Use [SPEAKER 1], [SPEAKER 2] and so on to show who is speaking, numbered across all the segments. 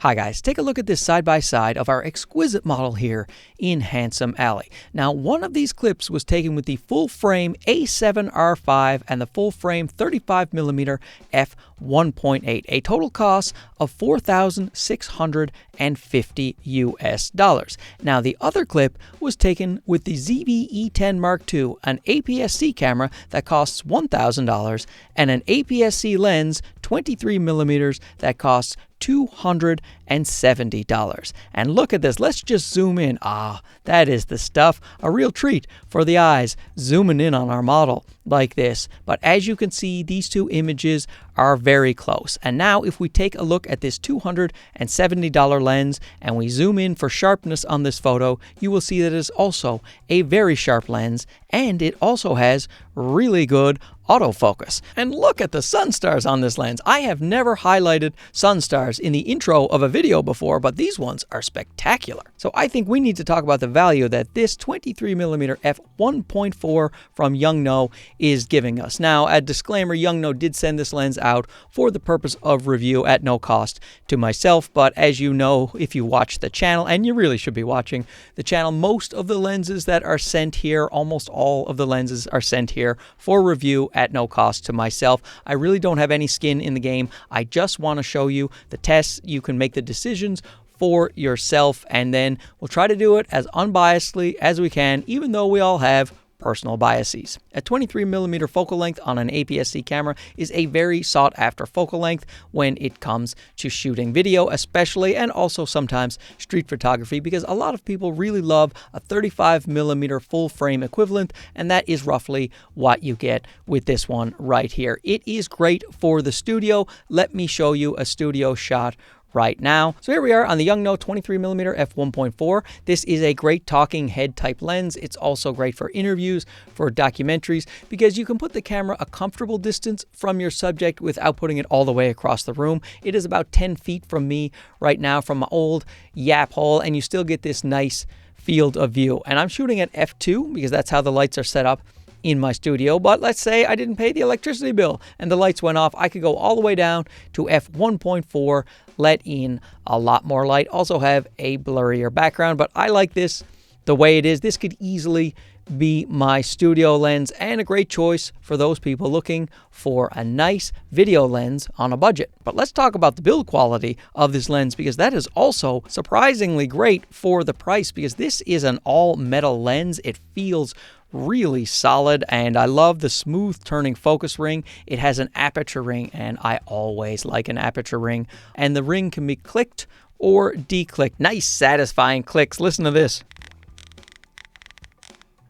[SPEAKER 1] Hi guys, take a look at this side-by-side of our exquisite model here in Handsome Alley. Now, one of these clips was taken with the full-frame A7R5 and the full-frame 35mm f1.8, a total cost of $4,650 US. Now, the other clip was taken with the ZV-E10 Mark II, an APS-C camera that costs $1,000, and an APS-C lens 23mm that costs $270. And look at this. Let's just zoom in. Ah, that is the stuff. A real treat for the eyes zooming in on our model like this. But as you can see, these two images are very close. And now if we take a look at this $270 lens and we zoom in for sharpness on this photo, you will see that it is also a very sharp lens, and it also has really good autofocus. And look at the Sunstars on this lens. I have never highlighted Sunstars in the intro of a video before, but these ones are spectacular. So I think we need to talk about the value that this 23mm f1.4 from Yonguo is giving us. Now, a disclaimer, Yonguo did send this lens out for the purpose of review at no cost to myself, but as you know, if you watch the channel, and you really should be watching the channel, most of the lenses that are sent here, almost all of the lenses are sent here for review at no cost to myself. I really don't have any skin in the game. I just want to show you the tests. You can make the decisions for yourself, and then we'll try to do it as unbiasedly as we can, even though we all have personal biases. A 23mm focal length on an APS-C camera is a very sought after focal length when it comes to shooting video especially, and also sometimes street photography, because a lot of people really love a 35mm full frame equivalent, and that is roughly what you get with this one right here. It is great for the studio. Let me show you a studio shot right now. So here we are on the Yonguo 23mm f1.4. This is a great talking head type lens. It's also great for interviews, for documentaries, because you can put the camera a comfortable distance from your subject without putting it all the way across the room. It is about 10 feet from me right now from my old yap hole, and you still get this nice field of view. And I'm shooting at f2 because that's how the lights are set up in my studio. But let's say I didn't pay the electricity bill and the lights went off. I could go all the way down to f1.4, let in a lot more light, also have a blurrier background, but I like this the way it is. This could easily be my studio lens, and a great choice for those people looking for a nice video lens on a budget. But let's talk about the build quality of this lens, because that is also surprisingly great for the price, because this is an all metal lens. It feels really solid, and I love the smooth turning focus ring. It has an aperture ring, and I always like an aperture ring, and the ring can be clicked or declicked. Nice satisfying clicks. Listen to this.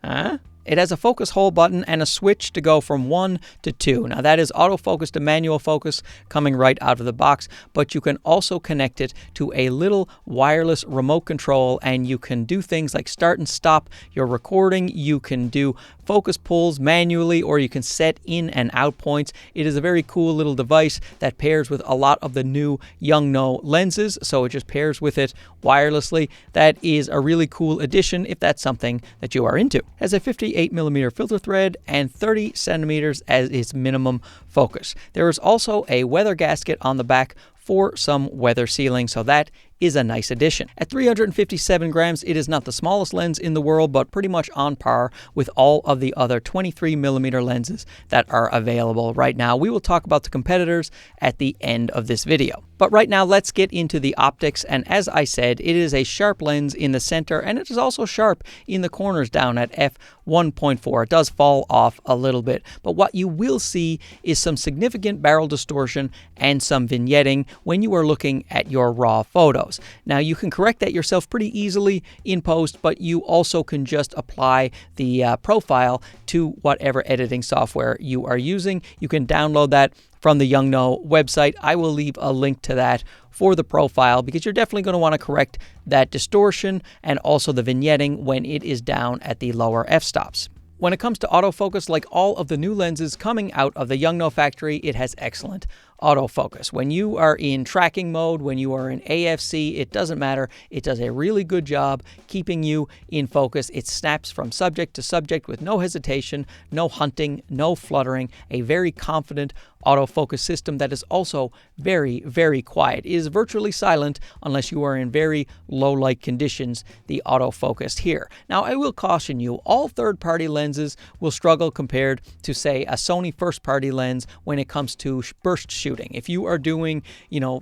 [SPEAKER 1] Huh? It has a focus hold button and a switch to go from 1 to 2. Now that is autofocus to manual focus coming right out of the box, but you can also connect it to a little wireless remote control, and you can do things like start and stop your recording. You can do focus pulls manually, or you can set in and out points. It is a very cool little device that pairs with a lot of the new Yonguo lenses, so it just pairs with it wirelessly. That is a really cool addition if that's something that you are into. It has a 58mm filter thread and 30 centimeters as its minimum focus. There is also a weather gasket on the back for some weather sealing, so that is a nice addition. At 357 grams, it is not the smallest lens in the world, but pretty much on par with all of the other 23mm lenses that are available right now. We will talk about the competitors at the end of this video. But right now, let's get into the optics. And as I said, it is a sharp lens in the center, and it is also sharp in the corners down at f1.4. It does fall off a little bit, but what you will see is some significant barrel distortion and some vignetting when you are looking at your raw photos. Now, you can correct that yourself pretty easily in post, but you also can just apply the profile to whatever editing software you are using. You can download that from the Yonguo website. I will leave a link to that for the profile, because you're definitely going to want to correct that distortion and also the vignetting when it is down at the lower f-stops. When it comes to autofocus, like all of the new lenses coming out of the Yonguo factory, it has excellent autofocus. When you are in tracking mode, when you are in AFC, it doesn't matter. It does a really good job keeping you in focus. It snaps from subject to subject with no hesitation, no hunting, no fluttering, a very confident autofocus system that is also very, very quiet. It is virtually silent unless you are in very low light conditions, the autofocus here. Now, I will caution you, all third-party lenses will struggle compared to, say, a Sony first-party lens when it comes to burst shooting. If you are doing,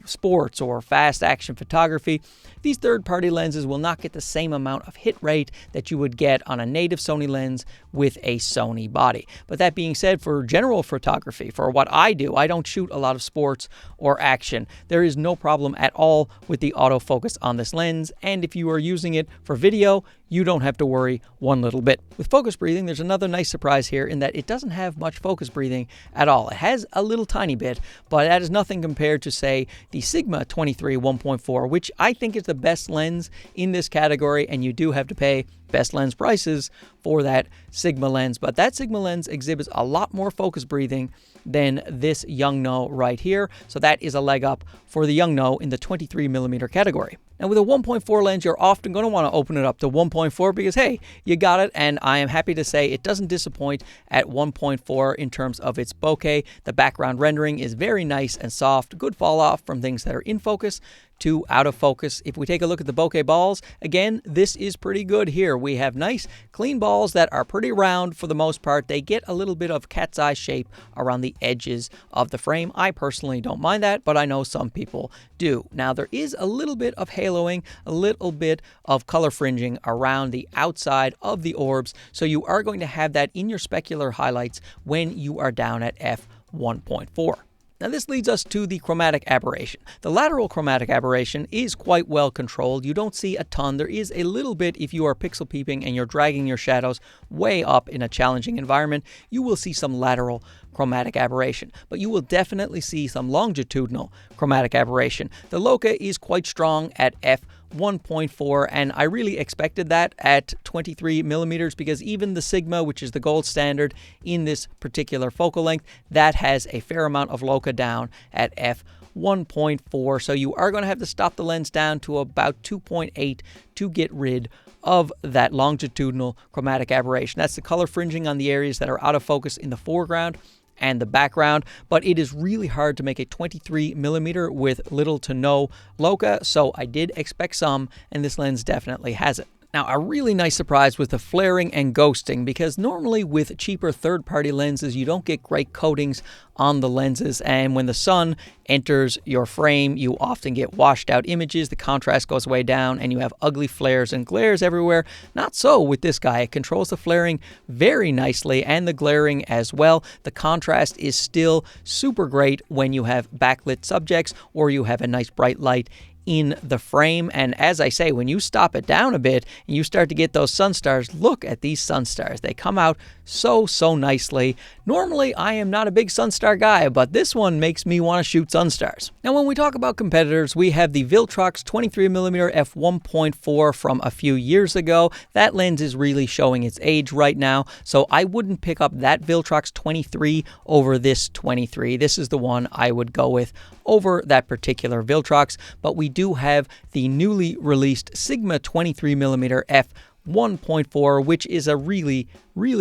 [SPEAKER 1] sports or fast action photography, these third-party lenses will not get the same amount of hit rate that you would get on a native Sony lens with a Sony body. But that being said, for general photography, for what I do, I don't shoot a lot of sports or action. There is no problem at all with the autofocus on this lens, and if you are using it for video, you don't have to worry one little bit. With focus breathing, there's another nice surprise here in that it doesn't have much focus breathing at all. It has a little tiny bit, but that is nothing compared to, say, the Sigma 23 1.4, which I think is the best lens in this category, and you do have to pay best lens prices for that Sigma lens. But that Sigma lens exhibits a lot more focus breathing than this Yonguo right here, so that is a leg up for the Yonguo in the 23mm category. Now, with a 1.4 lens, you're often going to want to open it up to 1.4 because, hey, you got it, and I am happy to say it doesn't disappoint at 1.4 in terms of its bokeh. The background rendering is very nice and soft, good fall off from things that are in focus to out of focus. If we take a look at the bokeh balls, again, this is pretty good here. We have nice, clean balls that are pretty round for the most part. They get a little bit of cat's eye shape around the edges of the frame. I personally don't mind that, but I know some people do. Now, there is a little bit of haloing, a little bit of color fringing around the outside of the orbs, so you are going to have that in your specular highlights when you are down at f1.4. Now, this leads us to the chromatic aberration. The lateral chromatic aberration is quite well controlled. You don't see a ton. There is a little bit if you are pixel peeping and you're dragging your shadows way up in a challenging environment. You will see some lateral chromatic aberration, but you will definitely see some longitudinal chromatic aberration. The LOCA is quite strong at f1.4, and I really expected that at 23mm because even the Sigma, which is the gold standard in this particular focal length, that has a fair amount of LOCA down at f1.4, so you are going to have to stop the lens down to about 2.8 to get rid of that longitudinal chromatic aberration. That's the color fringing on the areas that are out of focus in the foreground and the background, but it is really hard to make a 23mm with little to no LOCA, so I did expect some, and this lens definitely has it. Now, a really nice surprise was the flaring and ghosting, because normally with cheaper third-party lenses, you don't get great coatings on the lenses, and when the sun enters your frame, you often get washed out images, the contrast goes way down, and you have ugly flares and glares everywhere. Not so with this guy. It controls the flaring very nicely and the glaring as well. The contrast is still super great when you have backlit subjects or you have a nice bright light in the frame. And as I say, when you stop it down a bit and you start to get those Sunstars, look at these Sunstars. They come out so nicely. Normally, I am not a big Sunstar guy, but this one makes me want to shoot Sunstars. Now, when we talk about competitors, we have the Viltrox 23mm f1.4 from a few years ago. That lens is really showing its age right now, so I wouldn't pick up that Viltrox 23 over this 23. This is the one I would go with over that particular Viltrox, but we do have the newly released Sigma 23mm f1.4, which is a really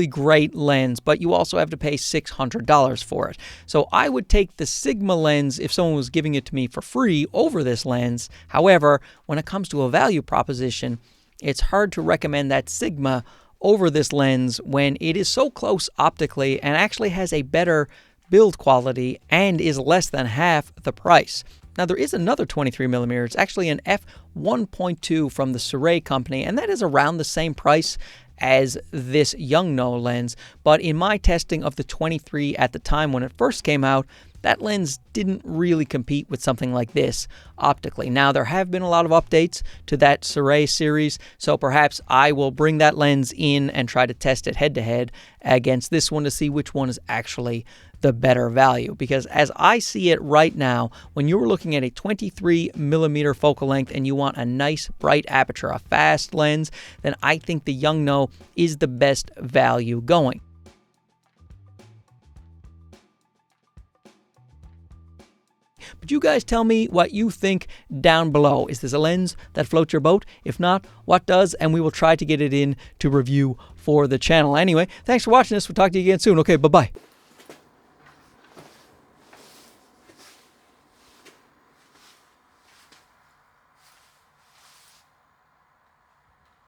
[SPEAKER 1] great lens, but you also have to pay $600 for it. So I would take the Sigma lens if someone was giving it to me for free over this lens. However, when it comes to a value proposition, it's hard to recommend that Sigma over this lens when it is so close optically and actually has a better build quality and is less than half the price. Now, there is another 23mm. It's actually an f1.2 from the Sony company, and that is around the same price as this Yonguo lens. But in my testing of the 23 at the time when it first came out, that lens didn't really compete with something like this optically. Now, there have been a lot of updates to that Sony series, so perhaps I will bring that lens in and try to test it head-to-head against this one to see which one is actually the better value. Because as I see it right now, when you're looking at a 23mm focal length and you want a nice bright aperture, a fast lens, then I think the Yonguo is the best value going. But you guys tell me what you think down below. Is this a lens that floats your boat? If not, what does? And we will try to get it in to review for the channel. Anyway, thanks for watching this. We'll talk to you again soon. Okay, bye-bye.